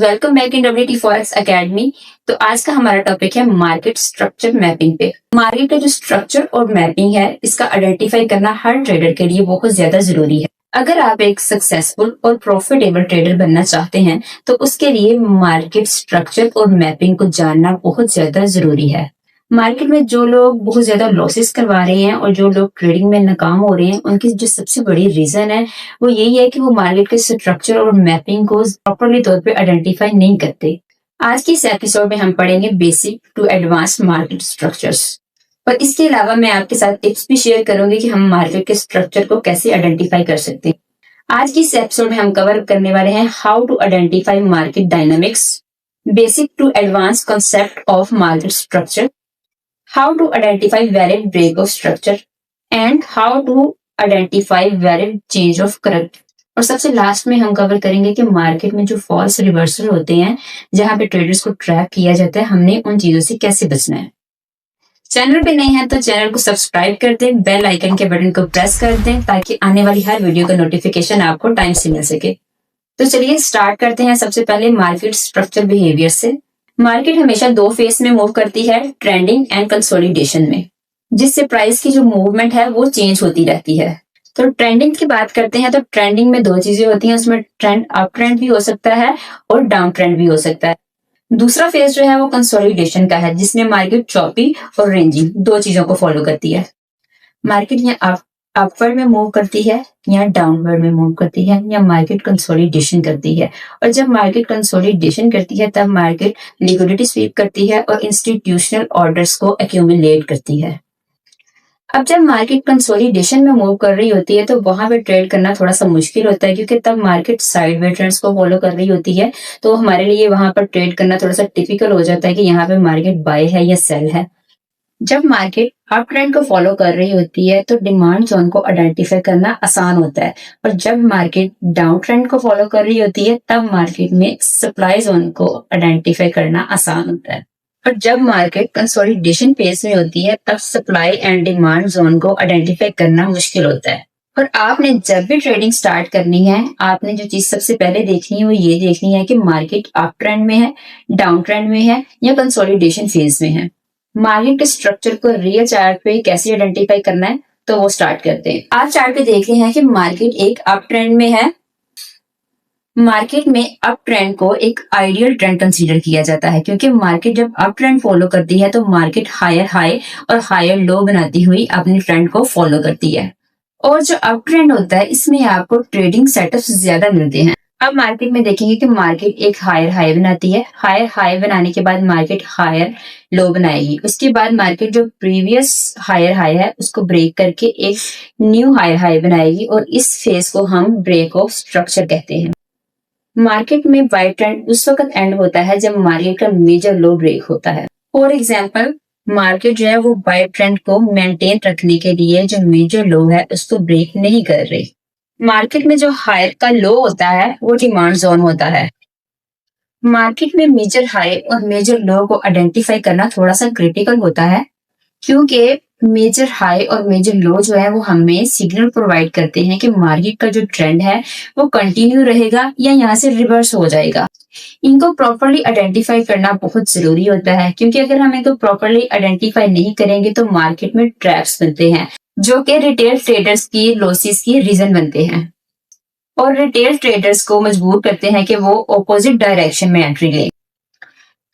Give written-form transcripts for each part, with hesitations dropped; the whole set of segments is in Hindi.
Welcome back in WT forex academy. तो आज का हमारा टॉपिक है मार्केट स्ट्रक्चर मैपिंग पे। मार्केट का जो स्ट्रक्चर और मैपिंग है, इसका आइडेंटिफाई करना हर ट्रेडर के लिए बहुत ज्यादा जरूरी है। अगर आप एक सक्सेसफुल और प्रॉफिटेबल ट्रेडर बनना चाहते हैं तो उसके लिए मार्केट स्ट्रक्चर और मैपिंग को जानना बहुत ज्यादा जरूरी है। मार्केट में जो लोग बहुत ज्यादा लॉसेस करवा रहे हैं और जो लोग ट्रेडिंग में नाकाम हो रहे हैं, उनकी जो सबसे बड़ी रीजन है वो यही है कि वो मार्केट के स्ट्रक्चर और मैपिंग को प्रॉपरली तौर पे आइडेंटिफाई नहीं करते। आज की इस एपिसोड में हम पढ़ेंगे basic to advance market structures, और इसके अलावा मैं आपके साथ टिप्स भी शेयर करूंगी कि हम मार्केट के स्ट्रक्चर को कैसे आइडेंटिफाई कर सकते हैं। आज की इस एपिसोड में हम कवर करने वाले हैं how to identify market dynamics, basic to advance concept of market structure, how to identify valid break of structure and how to identify valid change of correct। और सबसे लास्ट में हम कवर करेंगे कि मार्केट में जो फॉल्स रिवर्सल होते हैं, जहां पे ट्रेडर्स को ट्रैप किया जाता है, हमने उन चीजों से कैसे बचना है। चैनल पे नए हैं तो चैनल को सब्सक्राइब कर दें, बेल आइकन के बटन को प्रेस कर दें ताकि आने वाली हर वीडियो का नोटिफिकेशन आपको टाइम से मिल सके। तो चलिए स्टार्ट करते हैं सबसे पहले मार्केट स्ट्रक्चर बिहेवियर से। मार्केट हमेशा दो फेस में मूव करती है, ट्रेंडिंग एंड कंसोलिडेशन में, जिससे प्राइस की जो मूवमेंट है वो चेंज होती रहती है। तो ट्रेंडिंग की बात करते हैं तो ट्रेंडिंग में दो चीजें होती हैं, उसमें ट्रेंड अप ट्रेंड भी हो सकता है और डाउन ट्रेंड भी हो सकता है। दूसरा फेज जो है वो कंसोलिडेशन का है, जिसमें मार्केट चॉपी और रेंजिंग दो चीजों को फॉलो करती है। मार्केट या अपवर्ड में मूव करती है या डाउनवर्ड में मूव करती है, या मार्केट कंसोलिडेशन करती है। और जब मार्केट कंसोलिडेशन करती है तब मार्केट लिक्विडिटी स्वीप करती है और इंस्टीट्यूशनल ऑर्डर्स को एक्यूमुलेट करती है। अब जब मार्केट कंसोलिडेशन में मूव कर रही होती है तो वहां पे ट्रेड करना थोड़ा सा मुश्किल होता है, क्योंकि तब मार्केट साइडवे ट्रेंड्स को फॉलो कर रही होती है। तो हमारे लिए वहां पर ट्रेड करना थोड़ा सा टिपिकल हो जाता है कि यहाँ पे मार्केट बाय है या सेल है। जब मार्केट अप ट्रेंड को फॉलो कर रही होती है तो डिमांड जोन को आइडेंटिफाई करना आसान होता है, और जब मार्केट डाउन ट्रेंड को फॉलो कर रही होती है तब मार्केट में सप्लाई जोन को आइडेंटिफाई करना आसान होता है। और जब मार्केट कंसोलिडेशन फेज में होती है तब सप्लाई एंड डिमांड जोन को आइडेंटिफाई करना मुश्किल होता है। और आपने जब भी ट्रेडिंग स्टार्ट करनी है, आपने जो चीज सबसे पहले देखनी है वो ये देखनी है कि मार्केट अप ट्रेंड में है, डाउन ट्रेंड में है या कंसोलिडेशन फेज में है। मार्केट के स्ट्रक्चर को रियल चार्ट पे कैसे आइडेंटिफाई करना है तो वो स्टार्ट करते हैं। आज चार्ट पे देख रहे हैं कि मार्केट एक अप ट्रेंड में है। मार्केट में अप ट्रेंड को एक आइडियल ट्रेंड कंसीडर किया जाता है, क्योंकि मार्केट जब अप ट्रेंड फॉलो करती है तो मार्केट हायर हाई और हायर लो बनाती हुई अपनी ट्रेंड को फॉलो करती है। और जो अप ट्रेंड होता है इसमें आपको ट्रेडिंग सेटअप्स ज्यादा मिलते हैं। अब मार्केट में देखेंगे कि मार्केट एक हायर हाई बनाती है, हायर हाई बनाने के बाद मार्केट हायर लो बनाएगी। उसके बाद मार्केट जो प्रीवियस हायर हाई है उसको ब्रेक करके एक न्यू हायर हाई बनाएगी, और इस फेज को हम ब्रेक ऑफ स्ट्रक्चर कहते हैं। मार्केट में बाय ट्रेंड उस वक्त एंड होता है जब मार्केट का मेजर लो ब्रेक होता है। फॉर एग्जाम्पल, मार्केट जो है वो बाय ट्रेंड को मेंटेन रखने के लिए जो मेजर लो है उसको ब्रेक नहीं कर रही। मार्केट में जो हायर का लो होता है वो डिमांड जोन होता है। मार्केट में मेजर हाई और मेजर लो को आइडेंटिफाई करना थोड़ा सा क्रिटिकल होता है, क्योंकि मेजर हाई और मेजर लो जो है वो हमें सिग्नल प्रोवाइड करते हैं कि मार्केट का जो ट्रेंड है वो कंटिन्यू रहेगा या यहाँ से रिवर्स हो जाएगा। इनको प्रॉपरली आइडेंटिफाई करना बहुत जरूरी होता है, क्योंकि अगर हम इनको प्रॉपरली आइडेंटिफाई नहीं करेंगे तो मार्केट में ट्रैप्स बनते हैं, जो कि रिटेल ट्रेडर्स की लॉसेस की रीजन बनते हैं, और रिटेल ट्रेडर्स को मजबूर करते हैं कि वो ऑपोजिट डायरेक्शन में एंट्री लें।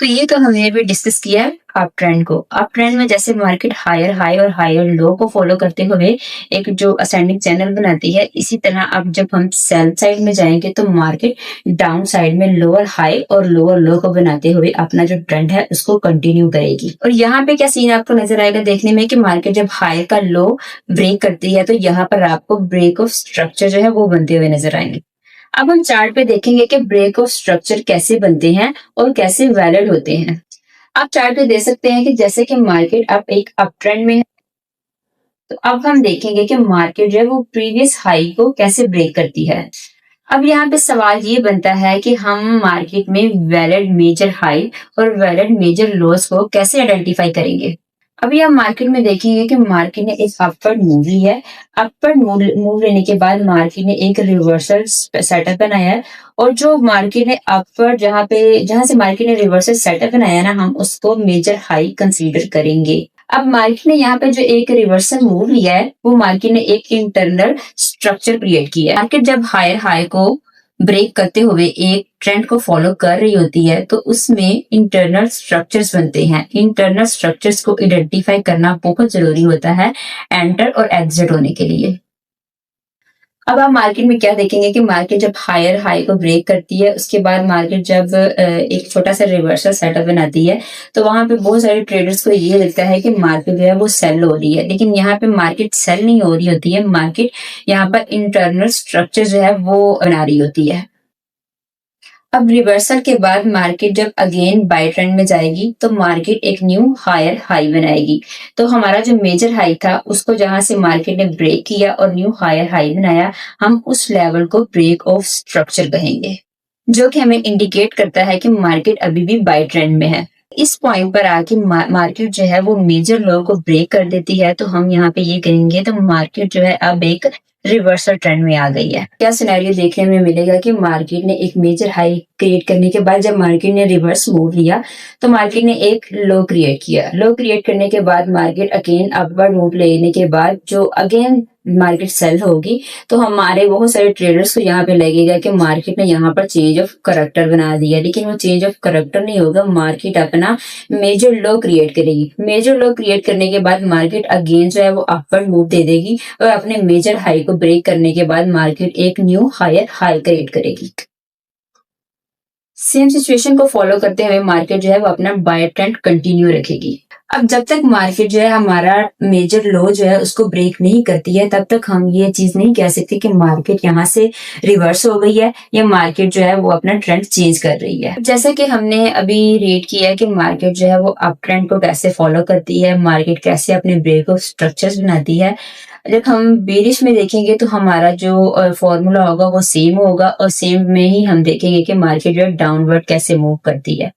तो ये तो हमने भी डिस्कस किया है अप ट्रेंड को। अप ट्रेंड में जैसे मार्केट हायर हाई और हायर लो को फॉलो करते हुए एक जो असेंडिंग चैनल बनाती है, इसी तरह अब जब हम सेल साइड में जाएंगे तो मार्केट डाउन साइड में लोअर हाई और लोअर लो को बनाते हुए अपना जो ट्रेंड है उसको कंटिन्यू करेगी। और यहाँ पे क्या सीन आपको नजर आएगा देखने में कि मार्केट जब हायर का लो ब्रेक करती है तो यहाँ पर आपको ब्रेक ऑफ स्ट्रक्चर जो है वो बनते हुए नजर आएंगे। अब हम चार्ट पे देखेंगे कि ब्रेक ऑफ स्ट्रक्चर कैसे बनते हैं और कैसे वैलिड होते हैं। आप चार्ट पे देख सकते हैं कि जैसे कि मार्केट अब एक अप ट्रेंड में है, तो अब हम देखेंगे कि मार्केट जो है वो प्रीवियस हाई को कैसे ब्रेक करती है। अब यहाँ पे सवाल ये बनता है कि हम मार्केट में वैलिड मेजर हाई और वैलिड मेजर लोस को कैसे आइडेंटिफाई करेंगे। अभी आप मार्केट में देखेंगे कि मार्केट ने एक अपवर्ड मूव लिया है। अपवर्ड मूव लेने के बाद मार्केट ने एक रिवर्सल सेटअप बनाया है, और जो मार्केट ने अपवर्ड जहां से मार्केट ने रिवर्सल सेटअप बनाया ना, हम उसको मेजर हाई कंसीडर करेंगे। अब मार्केट ने यहाँ पे जो एक रिवर्सल मूव लिया है, वो मार्केट ने एक इंटरनल स्ट्रक्चर क्रिएट किया है। मार्केट जब हायर हाई को ब्रेक करते हुए एक ट्रेंड को फॉलो कर रही होती है, तो उसमें इंटरनल स्ट्रक्चर्स बनते हैं। इंटरनल स्ट्रक्चर्स को आइडेंटिफाई करना बहुत जरूरी होता है एंटर और एग्जिट होने के लिए। अब आप मार्केट में क्या देखेंगे कि मार्केट जब हायर हाई को ब्रेक करती है, उसके बाद मार्केट जब एक छोटा सा रिवर्सल सेटअप बनाती है, तो वहां पे बहुत सारे ट्रेडर्स को ये लगता है कि मार्केट जो है वो सेल हो रही है, लेकिन यहाँ पे मार्केट सेल नहीं हो रही होती है। मार्केट यहाँ पर इंटरनल स्ट्रक्चर जो है वो बना रही होती है। अब रिवर्सल के बाद मार्केट जब अगेन बाय ट्रेंड में जाएगी, तो मार्केट एक न्यू हायर हाई बनाएगी। तो हमारा जो मेजर हाई था, उसको जहां से मार्केट ने ब्रेक किया और न्यू हायर हाई बनाया, हम उस लेवल को ब्रेक ऑफ स्ट्रक्चर कहेंगे, जो कि हमें इंडिकेट करता है कि मार्केट अभी भी बाय ट्रेंड में है। इस पॉइंट पर आके मार्केट जो है वो मेजर लो को ब्रेक कर देती है, तो हम यहाँ पे ये कहेंगे तो मार्केट जो है अब एक रिवर्सल ट्रेंड में आ गई है। क्या सिनेरियो देखने में मिलेगा कि मार्केट ने एक मेजर हाई क्रिएट करने के बाद जब मार्केट ने रिवर्स मूव लिया, तो मार्केट ने एक लो क्रिएट किया। लो क्रिएट करने के बाद मार्केट अगेन अपवर्ड मूव लेने के बाद जो अगेन मार्केट सेल होगी, तो हमारे बहुत सारे ट्रेडर्स को यहाँ पे लगेगा कि मार्केट ने यहाँ पर चेंज ऑफ करैक्टर बना दिया, लेकिन वो चेंज ऑफ करैक्टर नहीं होगा। मार्केट अपना मेजर लो क्रिएट करेगी। मेजर लो क्रिएट करने के बाद मार्केट अगेन जो है वो अपवर्ड मूव दे देगी, और अपने मेजर हाई को ब्रेक करने के बाद मार्केट एक न्यू हायर हाई क्रिएट करेगी। सेम सिचुएशन को फॉलो करते हुए मार्केट जो है वो अपना बाय ट्रेंड कंटिन्यू रखेगी। अब जब तक मार्केट जो है हमारा मेजर लो जो है उसको ब्रेक नहीं करती है, तब तक हम ये चीज नहीं कह सकते कि मार्केट यहाँ से रिवर्स हो गई है या मार्केट जो है वो अपना ट्रेंड चेंज कर रही है। जैसे कि हमने अभी रीड किया है कि मार्केट जो है वो अप ट्रेंड को कैसे फॉलो करती है, मार्केट कैसे अपने ब्रेक ऑफ स्ट्रक्चर्स बनाती है। जब हम बेरिश में देखेंगे तो हमारा जो फॉर्मूला होगा वो सेम होगा, और सेम में ही हम देखेंगे कि मार्केट जो है डाउनवर्ड कैसे मूव करती है।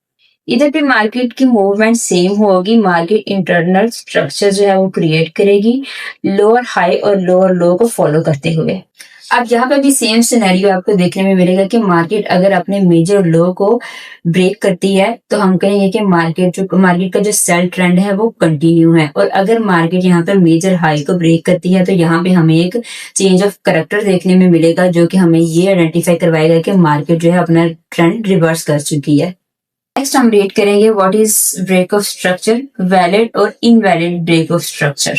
इधर भी मार्केट की मूवमेंट सेम होगी। मार्केट इंटरनल स्ट्रक्चर जो है वो क्रिएट करेगी, लोअर हाई और लोअर लो को फॉलो करते हुए। अब यहाँ पे भी सेम सिनेरियो आपको देखने में मिलेगा कि मार्केट अगर अपने मेजर लो को ब्रेक करती है, तो हम कहेंगे कि मार्केट का जो सेल ट्रेंड है वो कंटिन्यू है। और अगर मार्केट यहाँ पर मेजर हाई को ब्रेक करती है, तो यहाँ पे हमें एक चेंज ऑफ करैक्टर देखने में मिलेगा, जो कि हमें ये आइडेंटिफाई करवाएगा कि मार्केट जो है अपना ट्रेंड रिवर्स कर चुकी है। नेक्स्ट हम रीड करेंगे what is break of structure, valid और इनवैलिड ब्रेक ऑफ स्ट्रक्चर।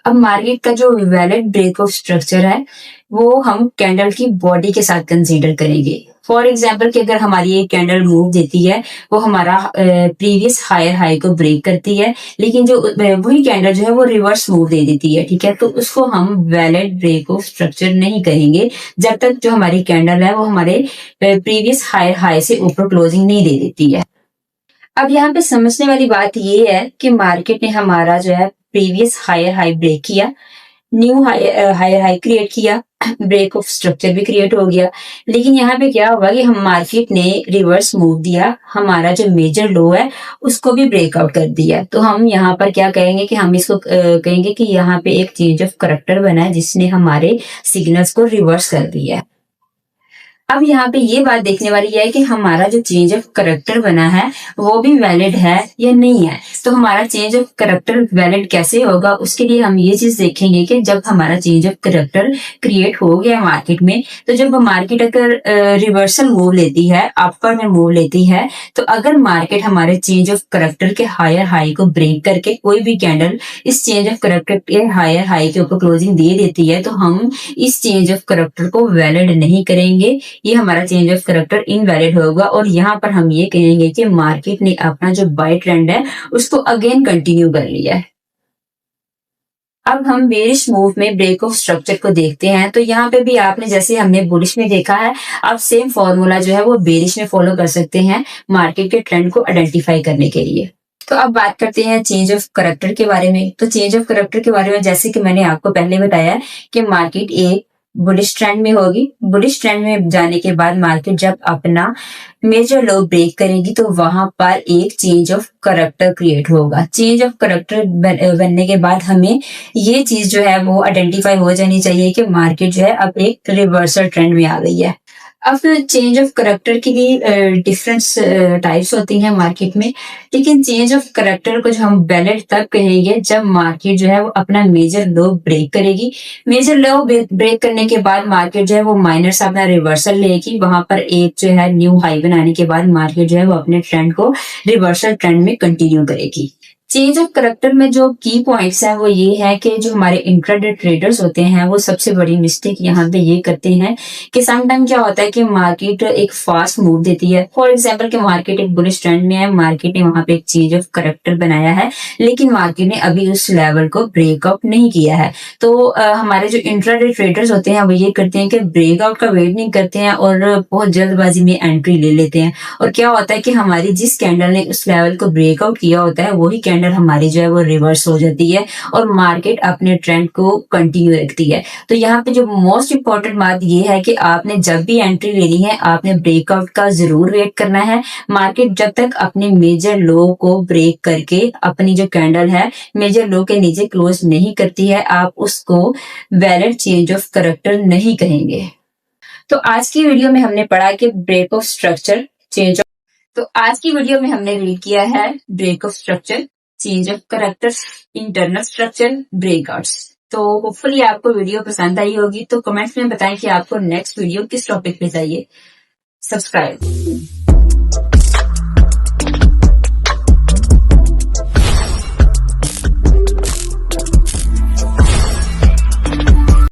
अब मार्केट का जो वैलिड ब्रेक ऑफ स्ट्रक्चर है वो हम कैंडल की बॉडी के साथ कंसीडर करेंगे। फॉर एग्जाम्पल कि अगर हमारी एक कैंडल मूव देती है, वो हमारा प्रीवियस हायर हाई को ब्रेक करती है, लेकिन जो वही कैंडल जो है वो रिवर्स मूव दे देती है, ठीक है, तो उसको हम वैलिड ब्रेक ऑफ स्ट्रक्चर नहीं कहेंगे जब तक जो हमारी कैंडल है वो हमारे प्रीवियस हायर हाई से ऊपर क्लोजिंग नहीं दे देती है। अब यहाँ पे समझने वाली बात ये है कि मार्केट ने हमारा जो है प्रीवियस हायर हाई ब्रेक किया, न्यू हायर हाई क्रिएट किया, ब्रेक ऑफ स्ट्रक्चर भी क्रिएट हो गया, लेकिन यहाँ पे क्या हुआ कि हम मार्केट ने रिवर्स मूव दिया, हमारा जो मेजर लो है उसको भी ब्रेकआउट कर दिया। तो हम यहाँ पर क्या कहेंगे कि हम इसको कहेंगे कि यहाँ पे एक चेंज ऑफ करैक्टर बना है, जिसने हमारे सिग्नल्स को रिवर्स कर दिया है। अब यहाँ पे ये बात देखने वाली है कि हमारा जो चेंज ऑफ करैक्टर बना है वो भी वैलिड है या नहीं है। तो हमारा चेंज ऑफ करैक्टर वैलिड कैसे होगा, उसके लिए हम ये चीज देखेंगे कि जब हमारा चेंज ऑफ करैक्टर क्रिएट हो गया मार्केट में, तो जब मार्केट अगर रिवर्सल मूव लेती है, अपर में मूव लेती है, तो अगर मार्केट हमारे चेंज ऑफ करैक्टर के हायर हाई को ब्रेक करके कोई भी कैंडल इस चेंज ऑफ करैक्टर के हायर हाई के ऊपर क्लोजिंग दे देती है, तो हम इस चेंज ऑफ करैक्टर को वैलिड नहीं करेंगे, ये हमारा चेंज ऑफ करैक्टर इनवैलिड होगा। और यहाँ पर हम ये कहेंगे कि मार्केट ने अपना जो बाय ट्रेंड है उसको अगेन कंटिन्यू कर लिया है। अब हम बेरिश मूव में ब्रेक ऑफ स्ट्रक्चर को देखते हैं। तो यहाँ पे भी आपने जैसे हमने बुलिश में देखा है, आप सेम फॉर्मूला जो है वो बेरिश में फॉलो कर सकते हैं मार्केट के ट्रेंड को आइडेंटिफाई करने के लिए। तो अब बात करते हैं चेंज ऑफ करैक्टर के बारे में। तो चेंज ऑफ करैक्टर के बारे में जैसे कि मैंने आपको पहले बताया कि मार्केट एक बुलिश ट्रेंड में होगी। बुलिश ट्रेंड में जाने के बाद मार्केट जब अपना मेजर लो ब्रेक करेगी तो वहां पर एक चेंज ऑफ करेक्टर क्रिएट होगा। चेंज ऑफ करेक्टर बनने के बाद हमें ये चीज जो है वो आइडेंटिफाई हो जानी चाहिए कि मार्केट जो है अब एक रिवर्सल ट्रेंड में आ गई है। अब चेंज ऑफ करेक्टर की भी डिफरेंट टाइप्स होती हैं मार्केट में, लेकिन चेंज ऑफ करेक्टर को जो हम वैलिड तब कहेंगे जब मार्केट जो है वो अपना मेजर लो ब्रेक करेगी। मेजर लो ब्रेक करने के बाद मार्केट जो है वो माइनर सा अपना रिवर्सल लेगी, वहां पर एक जो है न्यू हाई बनाने के बाद मार्केट जो है वो अपने ट्रेंड को रिवर्सल ट्रेंड में कंटिन्यू करेगी। चेंज ऑफ करेक्टर में जो की पॉइंट्स है वो ये है कि जो हमारे इंट्राडे ट्रेडर्स होते हैं वो सबसे बड़ी मिस्टेक यहाँ पे ये करते हैं कि समटाइम क्या होता है कि मार्केट एक फास्ट मूव देती है। फॉर एग्जांपल कि मार्केट एक बुलिश ट्रेंड में है, मार्केट ने वहां पे एक चेंज ऑफ करेक्टर बनाया है, लेकिन मार्केट ने अभी उस लेवल को ब्रेकआउट नहीं किया है। तो हमारे जो इंट्राडे ट्रेडर्स होते हैं वो ये करते हैं कि ब्रेकआउट का वेट नहीं करते हैं और बहुत जल्दबाजी में एंट्री ले लेते हैं। और क्या होता है कि हमारी जिस कैंडल ने उस लेवल को ब्रेकआउट किया होता है वही कैंडल हमारी जो है वो रिवर्स हो जाती है और मार्केट अपने ट्रेंड को कंटिन्यू रखती है। तो यहाँ पे जो मोस्ट इंपॉर्टेंट बात ये है कि आपने जब भी एंट्री लेनी है आपने ब्रेकआउट का जरूर वेट करना है। मार्केट जब तक अपने मेजर लो को ब्रेक करके अपनी जो कैंडल है मेजर लो के नीचे क्लोज नहीं करती है, आप उसको वैलिड चेंज ऑफ करेक्टर नहीं कहेंगे। तो आज की वीडियो में हमने पढ़ा कि break of structure, change of, तो आज की वीडियो में हमने रीड किया है break of structure, change of characters, internal structure, breakouts. तो होपफुली आपको वीडियो पसंद आई होगी। तो कमेंट्स में बताएं कि आपको नेक्स्ट वीडियो किस टॉपिक पे चाहिए। सब्सक्राइब।